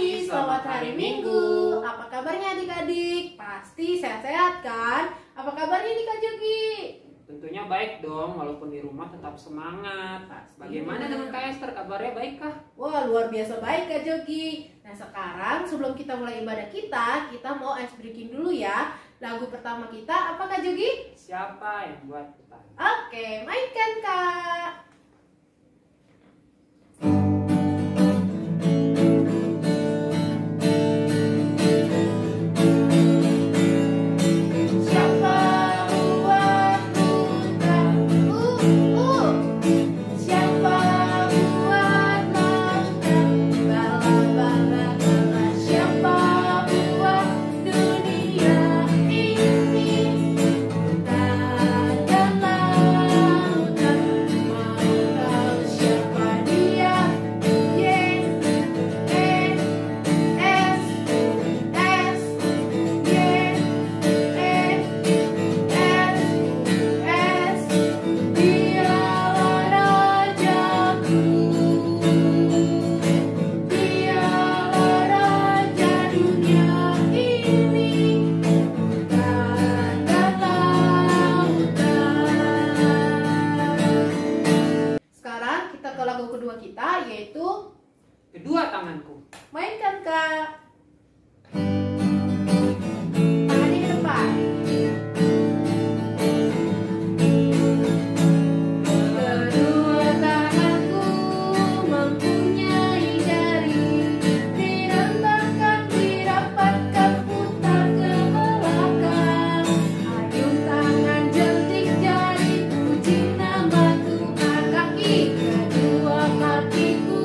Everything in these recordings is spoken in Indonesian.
pagi, selamat hari Minggu. Apa kabarnya adik-adik? Pasti sehat-sehat kan? Apa kabarnya nih Kak Jogi? Tentunya baik dong, walaupun di rumah tetap semangat. Pasti. Bagaimana dengan Kak Esther? Kabarnya baik kah? Wah, luar biasa baik Kak Jogi. Nah sekarang sebelum kita mulai ibadah kita mau ice breaking dulu ya. Lagu pertama kita apa Kak Jogi? Siapa yang buat kita? Oke, mainkan Kak. Lagu kedua kita yaitu Kedua Tanganku. Mainkan Kak. Tangannya ke depan. Kedua tanganku mempunyai jari, direndahkan, dirapatkan, putar ke belakang. Ayun tangan, jentik jari, puji nama Tuhan. Kaki. Kakiku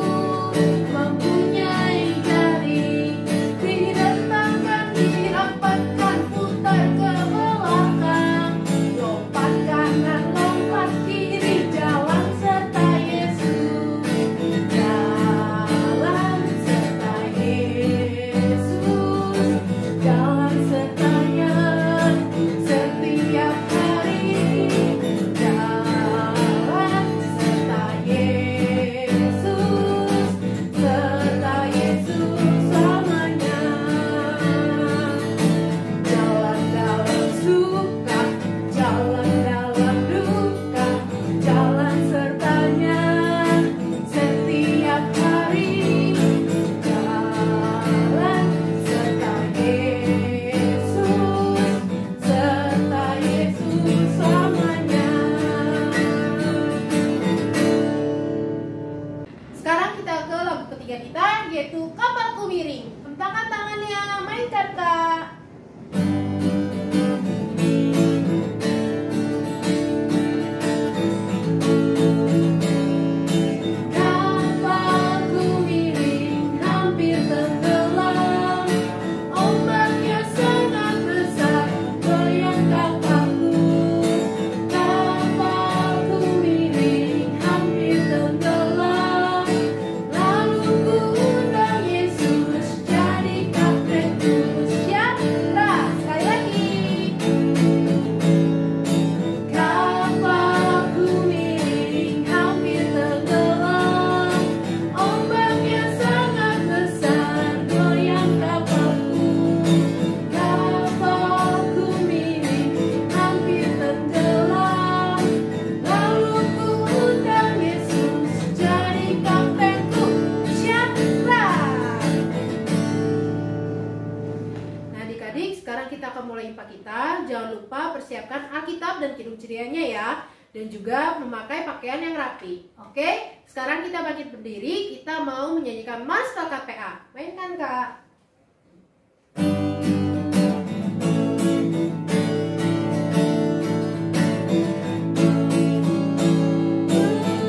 mempunyai jari, direntangkan, dirapatkan, putar ke belakang. Lompat kanan, lompat kiri, jalan serta Yesus. Jalan serta Yesus, jalan sertanya setiap hari. Jalan serta Yesus, serta Yesus selamanya. Jalan dalam suka, jalan dalam duka, jalan sertanya setiap hari. Jalan serta Yesus, serta Yesus selamanya. Sekarang kita ke lagu ketiga kita yaitu Kapalku Miring. Hentangkan tangannya, mainkan Kak. Kapalku miring, hampir tenggelam. Ombaknya sangat besar, goyang kapalku. Kapalku miring, hampir tenggelam. Lalu ku undang Yesus, jadi kaptenku. Siapa? Sekali lagi. Kapalku miring, hampir tenggelam. Ombaknya sangat besar, goyang kapalku. Kapalku miring, hampir tenggelam. Lalu ku undang Yesus, jadi kaptenku. Siapa? Nah adik-adik, sekarang kita akan mulai IPA kita. Jangan lupa persiapkan Alkitab dan Kidung Cerianya ya. Dan juga memakai pakaian yang rapi. Oke, sekarang kita bangkit berdiri. Kita mau menyanyikan Mas KKPA. Mainkan Kak.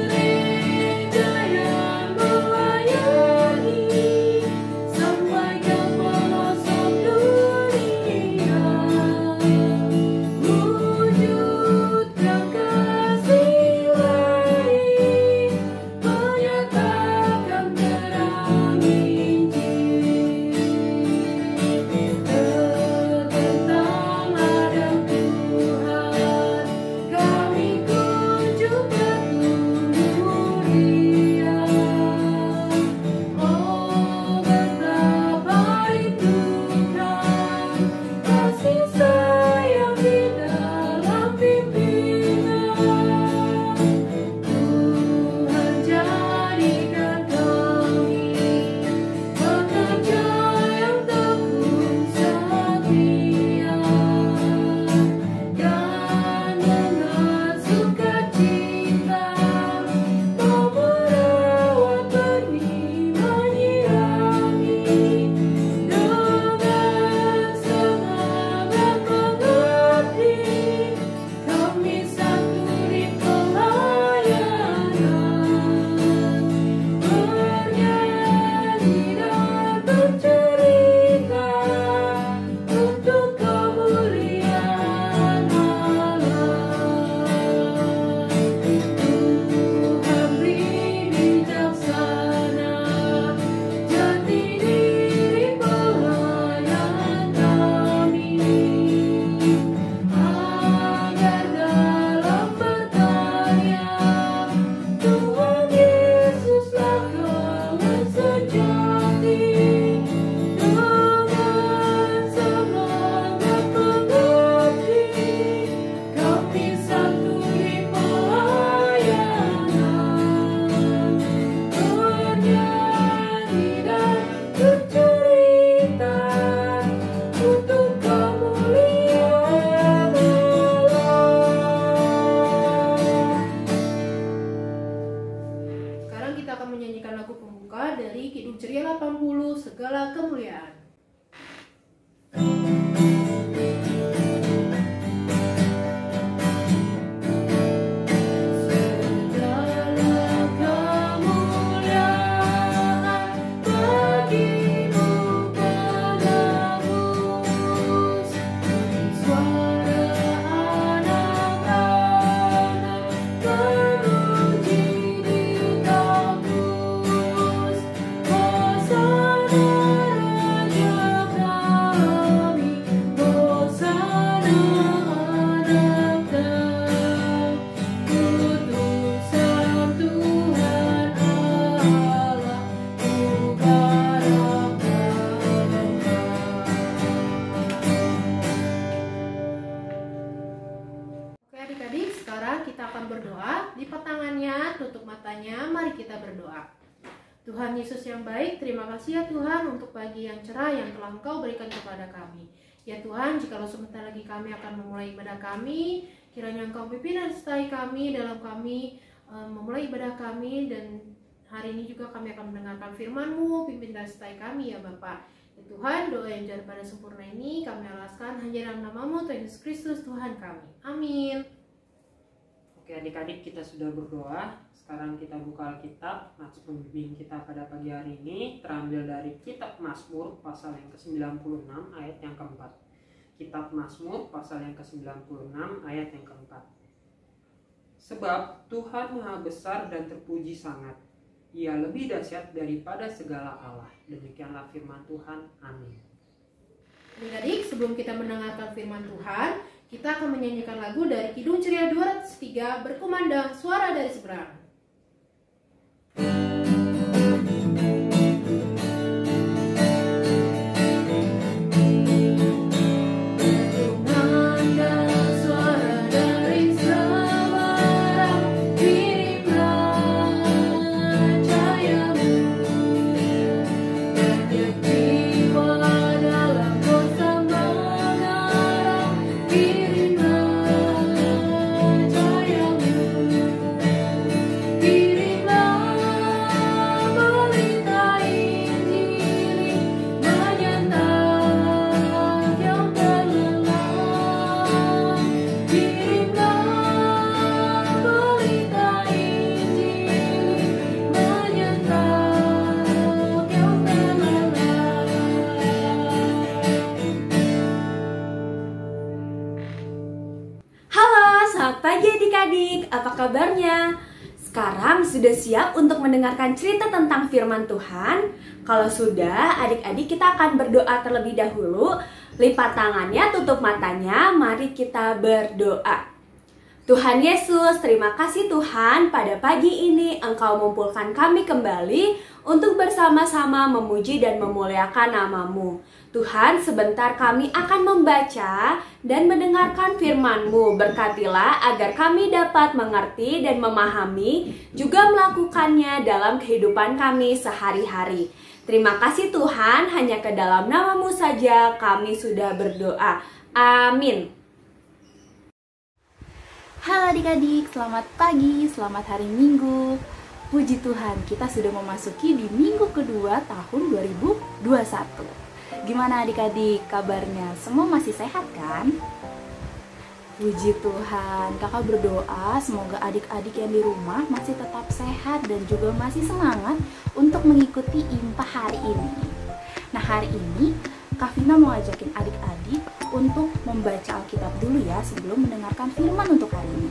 Gereja yang melayani sampai ke pelosok dunia, wujudkan kasih ilahi, menyatakan terang Injil. membuka dari Kidung Ceria 80, Segala Kemuliaan. Tuhan Yesus yang baik, terima kasih ya Tuhan untuk pagi yang cerah yang telah Engkau berikan kepada kami. Ya Tuhan, jikalau sebentar lagi kami akan memulai ibadah kami, kiranya Engkau pimpin dan sertai kami dalam kami memulai ibadah kami, dan hari ini juga kami akan mendengarkan firman-Mu, pimpin dan sertai kami ya Bapa. Ya Tuhan, doa yang jauh pada sempurna ini kami alaskan hanya dalam nama-Mu Tuhan Yesus Kristus Tuhan kami. Amin. Oke adik-adik, kita sudah berdoa. Sekarang kita buka Alkitab. Nats pembimbing kita pada pagi hari ini terambil dari Kitab Mazmur pasal yang ke-96 ayat yang keempat. Kitab Mazmur pasal yang ke-96 ayat yang keempat. Sebab Tuhan Maha Besar dan terpuji sangat. Ia lebih dahsyat daripada segala Allah. Demikianlah firman Tuhan. Amin. Adik-adik, sebelum kita mendengarkan firman Tuhan, kita akan menyanyikan lagu dari Kidung Ceria 203, Berkumandang Suara dari Seberang. Apa kabarnya? Sekarang sudah siap untuk mendengarkan cerita tentang firman Tuhan? Kalau sudah, adik-adik kita akan berdoa terlebih dahulu. Lipat tangannya, tutup matanya, mari kita berdoa. Tuhan Yesus, terima kasih Tuhan, pada pagi ini Engkau mengumpulkan kami kembali untuk bersama-sama memuji dan memuliakan nama-Mu. Tuhan, sebentar kami akan membaca dan mendengarkan firman-Mu. Berkatilah agar kami dapat mengerti dan memahami, juga melakukannya dalam kehidupan kami sehari-hari. Terima kasih Tuhan, hanya ke dalam nama-Mu saja kami sudah berdoa. Amin. Halo adik-adik, selamat pagi, selamat hari Minggu. Puji Tuhan, kita sudah memasuki di minggu kedua tahun 2021. Gimana adik-adik kabarnya? Semua masih sehat kan? Puji Tuhan, kakak berdoa semoga adik-adik yang di rumah masih tetap sehat dan juga masih semangat untuk mengikuti IMPA hari ini. Nah, hari ini Kak Vina mau ajakin adik-adik untuk membaca Alkitab dulu ya sebelum mendengarkan firman untuk hari ini.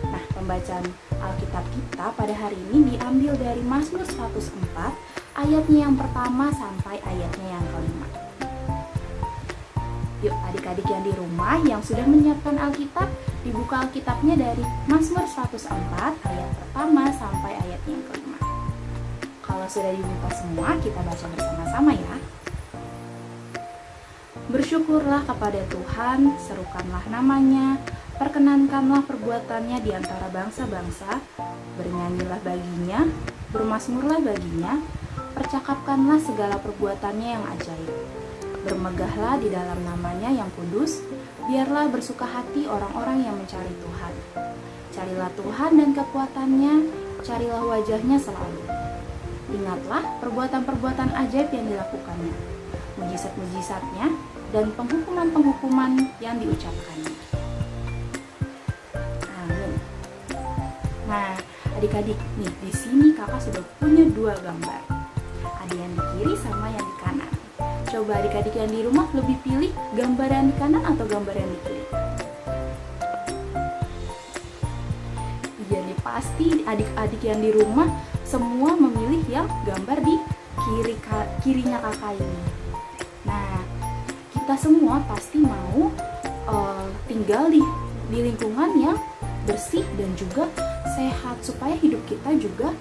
Nah, pembacaan Alkitab kita pada hari ini diambil dari Mazmur 104 ayatnya yang pertama sampai ayatnya yang kelima. Yuk adik-adik yang di rumah yang sudah menyiapkan Alkitab, dibuka Alkitabnya dari Mazmur 104 ayat pertama sampai ayatnya yang kelima. Kalau sudah dibuka semua, kita baca bersama-sama ya. Bersyukurlah kepada Tuhan, serukanlah namanya, perkenankanlah perbuatannya di antara bangsa-bangsa, bernyanyilah baginya, bermasmurlah baginya, percakapkanlah segala perbuatannya yang ajaib. Bermegahlah di dalam namanya yang kudus, biarlah bersuka hati orang-orang yang mencari Tuhan. Carilah Tuhan dan kekuatannya, carilah wajahnya selalu. Ingatlah perbuatan-perbuatan ajaib yang dilakukannya, mujizat-mujizatnya, dan penghukuman-penghukuman yang diucapkannya. Amin. Nah, adik-adik, nih di sini kakak sudah punya 2 gambar. Ada yang di kiri sama yang di kanan. Coba adik-adik yang di rumah lebih pilih gambar yang di kanan atau gambar yang di kiri? Iya nih, pasti adik-adik yang di rumah semua memilih yang gambar di kirinya kakak ini. Nah, kita semua pasti mau tinggal di lingkungan yang bersih dan juga sehat, supaya hidup kita juga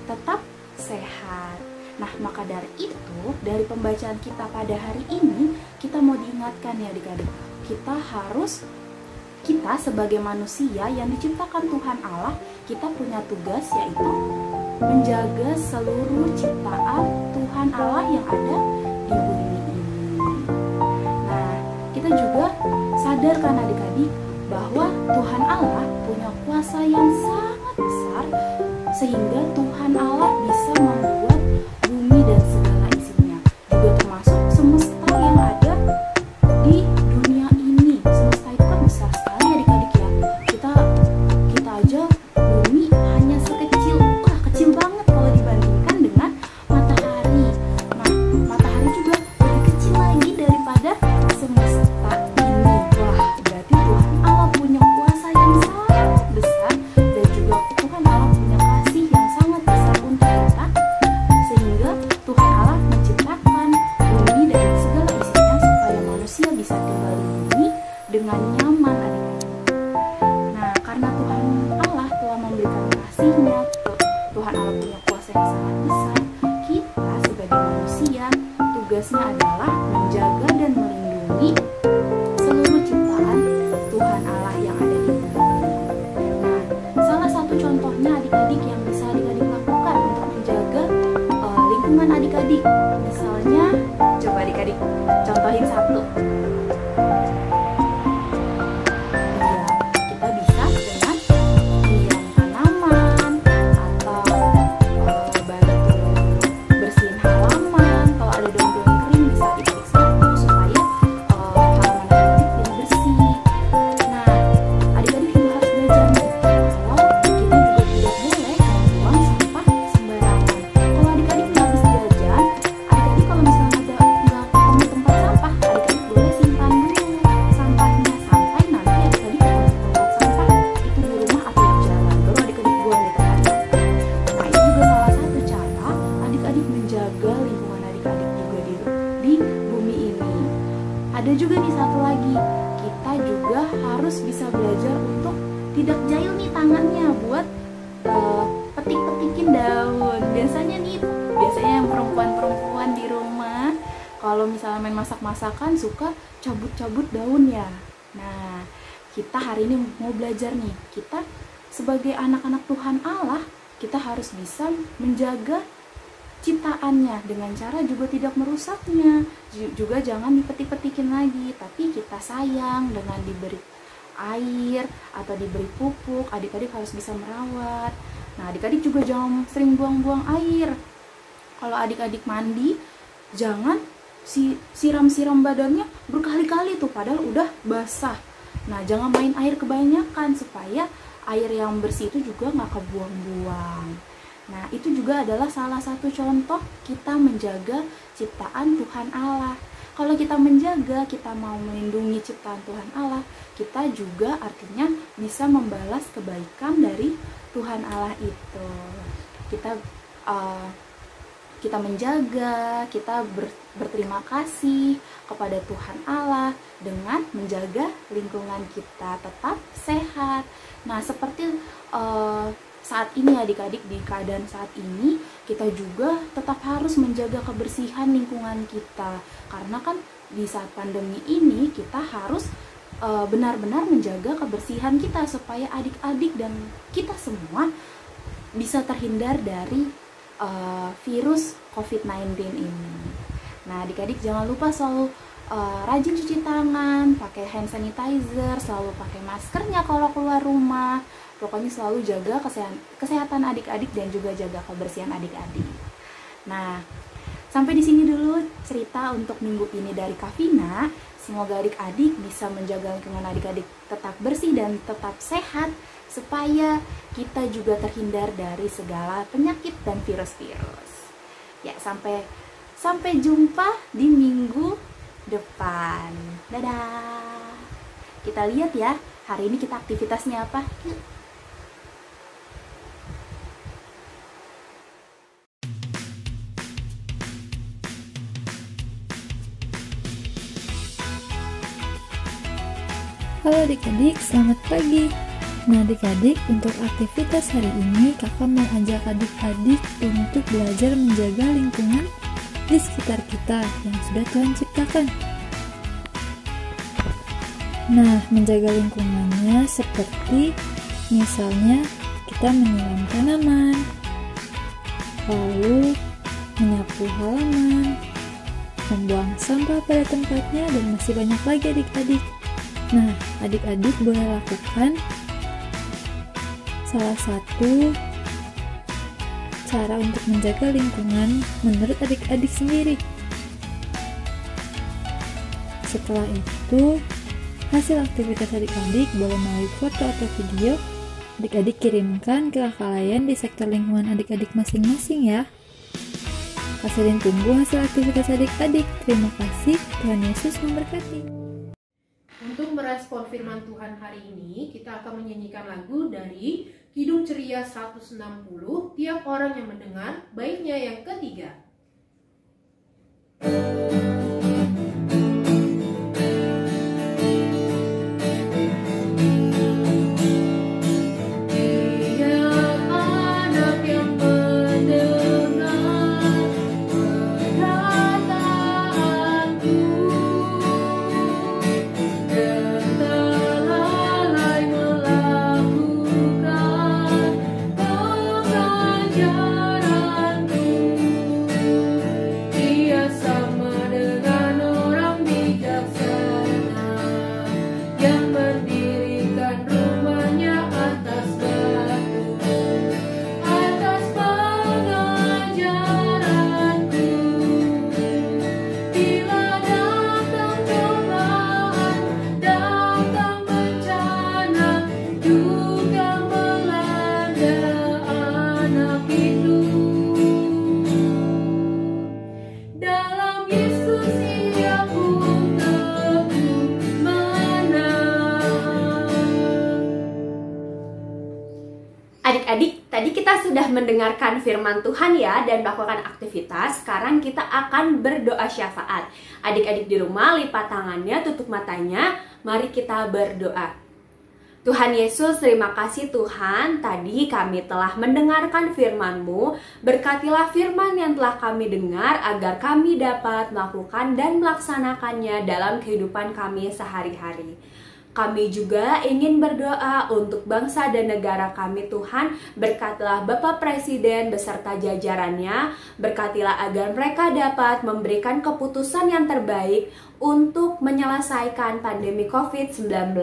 tetap sehat. Nah, maka dari itu, dari pembacaan kita pada hari ini, kita mau diingatkan ya adik-adik, kita sebagai manusia yang diciptakan Tuhan Allah, kita punya tugas yaitu menjaga seluruh ciptaan Tuhan Allah yang ada di bumi ini. Nah, kita juga sadarkan adik-adik bahwa Tuhan Allah punya kuasa yang sangat besar, sehingga Tuhan Allah bisa membuat bumi dan segala isinya, juga termasuk semesta yang ada di dunia ini. Semesta itu kan besar sekali adik-adik ya. Kita aja bumi hanya kecil banget kalau dibandingkan dengan matahari. Nah, matahari juga lebih kecil lagi daripada semesta ini. Wah, berarti Tuhan Allah punya kuasa yang sangat besar, dan juga Tuhan Allah punya kasih yang sangat besar untuk kita, sehingga Tuhan Allah menciptakan bumi dan segala isinya supaya manusia bisa tinggal di bumi dengan nyaman adik-adik. Nah, karena Tuhan Allah telah memberikan kasih-Nya, Tuhan Allah punya kuasa yang sangat besar, kita sebagai manusia tugasnya adalah menjaga dan melindungi seluruh ciptaan Tuhan Allah yang ada di bumi ini. Nah, salah satu contohnya adik-adik yang bisa adik-adik lakukan untuk menjaga lingkungan adik-adik. Misalnya, coba adik-adik contohin satu. Iya, kita bisa dengan menyiram tanaman atau bantu bersihin halaman. Kalau ada daun-daun kering bisa adik-adik sapu supaya halaman adik-adik jadi bersih. Nah, adik-adik juga harus belajar nih, kalau kita juga tidak boleh membuang sampah sembarangan. Kalau adik-adik nggak habis jajan, adik-adik kalau misalnya nggak ketemu tempat sampah, adik-adik boleh simpan dulu sampahnya sampai nanti adik-adik ketemu tempat sampah itu di rumah atau di jalan, baru adik-adik buang di tempat sampah. Nah, itu juga salah satu cara adik-adik menjaga lingkungan adik-adik juga di bumi ini. Ada juga nih satu lagi, kita juga harus bisa belajar untuk tidak jahil nih tangannya buat petik-petikin daun. Biasanya yang perempuan-perempuan di rumah kalau misalnya main masak-masakan suka cabut-cabut daun ya. Nah, kita hari ini mau belajar nih, kita sebagai anak-anak Tuhan Allah, kita harus bisa menjaga ciptaannya dengan cara juga tidak merusaknya, juga jangan dipetik-petikin lagi, tapi kita sayang dengan diberi air atau diberi pupuk. Adik-adik harus bisa merawat. Nah, adik-adik juga jangan sering buang-buang air. Kalau adik-adik mandi, jangan siram-siram badannya berkali-kali tuh padahal udah basah. Nah, jangan main air kebanyakan supaya air yang bersih itu juga nggak kebuang-buang. Nah, itu juga adalah salah satu contoh kita menjaga ciptaan Tuhan Allah. Kalau kita menjaga, kita mau melindungi ciptaan Tuhan Allah, kita juga artinya bisa membalas kebaikan dari Tuhan Allah itu. Kita menjaga, kita berterima kasih kepada Tuhan Allah dengan menjaga lingkungan kita tetap sehat. Nah, seperti saat ini adik-adik, di keadaan saat ini kita juga tetap harus menjaga kebersihan lingkungan kita, karena kan di saat pandemi ini kita harus benar-benar menjaga kebersihan kita supaya adik-adik dan kita semua bisa terhindar dari virus COVID-19 ini. Nah, adik-adik jangan lupa selalu rajin cuci tangan, pakai hand sanitizer, selalu pakai maskernya kalau keluar rumah. Pokoknya selalu jaga kesehatan adik-adik dan juga jaga kebersihan adik-adik. Nah, sampai di sini dulu cerita untuk minggu ini dari Kak Vina. Semoga adik-adik bisa menjaga lingkungan adik-adik tetap bersih dan tetap sehat, supaya kita juga terhindar dari segala penyakit dan virus-virus. Ya, sampai jumpa di minggu depan. Dadah. Kita lihat ya, hari ini kita aktivitasnya apa? Yuk. Halo adik-adik, selamat pagi. Nah adik-adik, untuk aktivitas hari ini kakak mau ajak adik-adik untuk belajar menjaga lingkungan di sekitar kita yang sudah Tuhan ciptakan. Nah, menjaga lingkungannya seperti misalnya kita menyiram tanaman, lalu menyapu halaman, membuang sampah pada tempatnya, dan masih banyak lagi adik-adik. Nah, adik-adik boleh lakukan salah satu cara untuk menjaga lingkungan menurut adik-adik sendiri. Setelah itu, hasil aktivitas adik-adik boleh melalui foto atau video adik-adik kirimkan ke kakak layan di sektor lingkungan adik-adik masing-masing ya. Kak Selin tunggu hasil aktivitas adik-adik. Terima kasih, Tuhan Yesus memberkati. Untuk merespon firman Tuhan hari ini, kita akan menyanyikan lagu dari Kidung Ceria 160, Tiap Orang Yang Mendengar, baitnya yang ketiga. Adik-adik, tadi kita sudah mendengarkan firman Tuhan ya dan melakukan aktivitas. Sekarang kita akan berdoa syafaat. Adik-adik di rumah lipat tangannya, tutup matanya. Mari kita berdoa. Tuhan Yesus, terima kasih Tuhan. Tadi kami telah mendengarkan firman-Mu. Berkatilah firman yang telah kami dengar agar kami dapat melakukan dan melaksanakannya dalam kehidupan kami sehari-hari. Kami juga ingin berdoa untuk bangsa dan negara kami Tuhan. Berkatilah Bapak Presiden beserta jajarannya. Berkatilah agar mereka dapat memberikan keputusan yang terbaik untuk menyelesaikan pandemi COVID-19.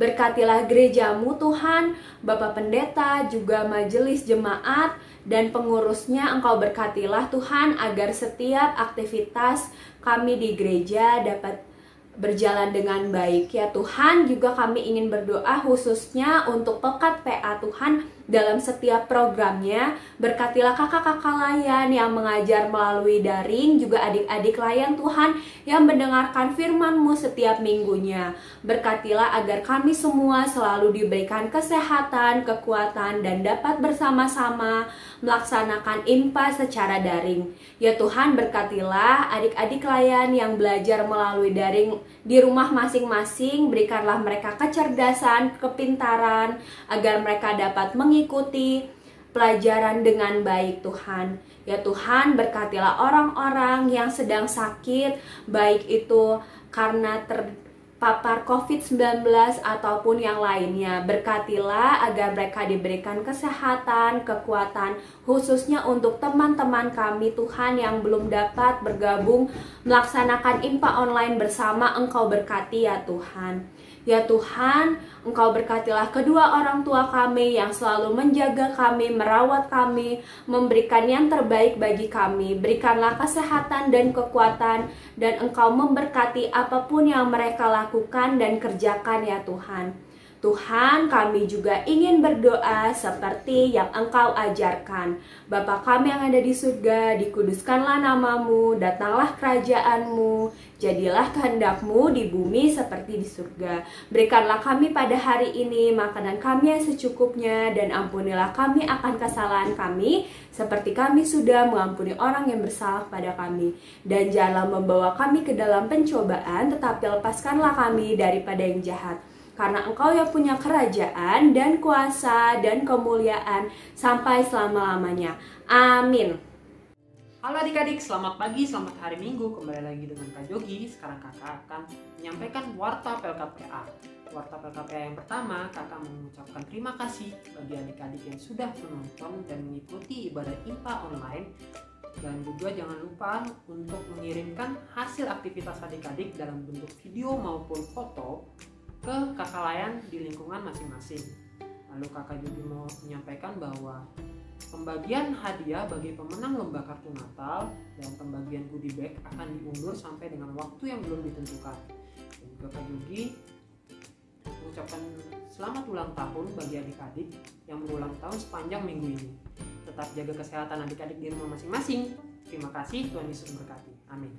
Berkatilah gerejamu Tuhan, Bapak Pendeta, juga majelis jemaat dan pengurusnya. Engkau berkatilah Tuhan agar setiap aktivitas kami di gereja dapat berjalan dengan baik ya Tuhan. Juga kami ingin berdoa khususnya untuk Pekat PA Tuhan dalam setiap programnya. Berkatilah kakak-kakak layan yang mengajar melalui daring, juga adik-adik layan Tuhan yang mendengarkan firman-Mu setiap minggunya. Berkatilah agar kami semua selalu diberikan kesehatan, kekuatan, dan dapat bersama-sama melaksanakan IMPA secara daring. Ya Tuhan, berkatilah adik-adik layan yang belajar melalui daring di rumah masing-masing. Berikanlah mereka kecerdasan, kepintaran, agar mereka dapat mengikuti pelajaran dengan baik Tuhan. Ya Tuhan, berkatilah orang-orang yang sedang sakit, baik itu karena terpapar COVID-19 ataupun yang lainnya. Berkatilah agar mereka diberikan kesehatan, kekuatan, khususnya untuk teman-teman kami Tuhan yang belum dapat bergabung melaksanakan IMPA online bersama. Engkau berkati ya Tuhan. Ya Tuhan, Engkau berkatilah kedua orang tua kami yang selalu menjaga kami, merawat kami, memberikan yang terbaik bagi kami. Berikanlah kesehatan dan kekuatan, dan Engkau memberkati apapun yang mereka lakukan dan kerjakan ya Tuhan. Tuhan, kami juga ingin berdoa seperti yang Engkau ajarkan. Bapa kami yang ada di surga, dikuduskanlah namamu, datanglah kerajaan-Mu, jadilah kehendak-Mu di bumi seperti di surga. Berikanlah kami pada hari ini makanan kami yang secukupnya, dan ampunilah kami akan kesalahan kami, seperti kami sudah mengampuni orang yang bersalah pada kami. Dan janganlah membawa kami ke dalam pencobaan, tetapi lepaskanlah kami daripada yang jahat. Karena Engkau yang punya kerajaan dan kuasa dan kemuliaan sampai selama-lamanya. Amin. Halo adik-adik, selamat pagi, selamat hari Minggu. Kembali lagi dengan Kak Jogi. Sekarang kakak akan menyampaikan warta PLKPA. Warta PLKPA yang pertama, kakak mengucapkan terima kasih bagi adik-adik yang sudah menonton dan mengikuti ibadah IMPA online. Dan juga jangan lupa untuk mengirimkan hasil aktivitas adik-adik dalam bentuk video maupun foto ke kakak layan di lingkungan masing-masing. Lalu kakak juga mau menyampaikan bahwa pembagian hadiah bagi pemenang lomba kartu Natal dan pembagian goodie bag akan diundur sampai dengan waktu yang belum ditentukan. Dan juga Kak Yogi mengucapkan selamat ulang tahun bagi adik-adik yang berulang tahun sepanjang minggu ini. Tetap jaga kesehatan adik-adik di rumah masing-masing. Terima kasih, Tuhan Yesus memberkati. Amin.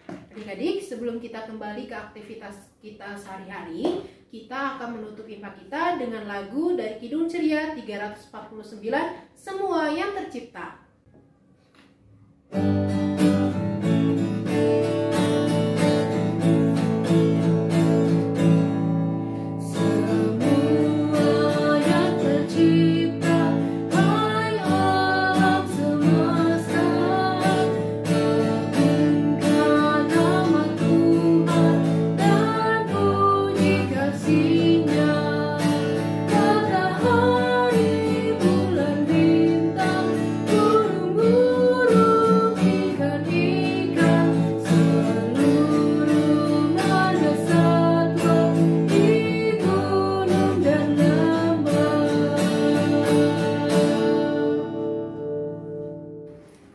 Adik-adik, sebelum kita kembali ke aktivitas kita sehari-hari, kita akan menutup IMPA kita dengan lagu dari Kidung Ceria 349, Semua yang Tercipta.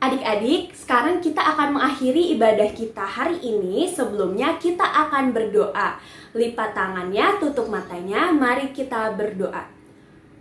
Adik-adik, sekarang kita akan mengakhiri ibadah kita hari ini. Sebelumnya kita akan berdoa. Lipat tangannya, tutup matanya, mari kita berdoa.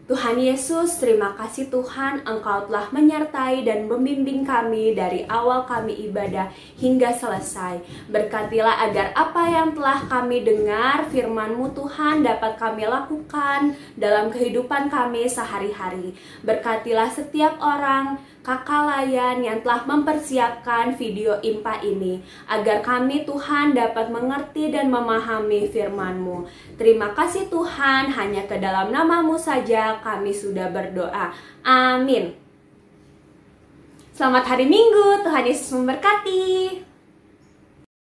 Tuhan Yesus, terima kasih Tuhan, Engkau telah menyertai dan membimbing kami dari awal kami ibadah hingga selesai. Berkatilah agar apa yang telah kami dengar, firman-Mu Tuhan, dapat kami lakukan dalam kehidupan kami sehari-hari. Berkatilah setiap orang, kakak layan yang telah mempersiapkan video IMPA ini, agar kami Tuhan dapat mengerti dan memahami firman-Mu. Terima kasih Tuhan, hanya ke dalam nama-Mu saja kami sudah berdoa. Amin. Selamat hari Minggu, Tuhan Yesus memberkati.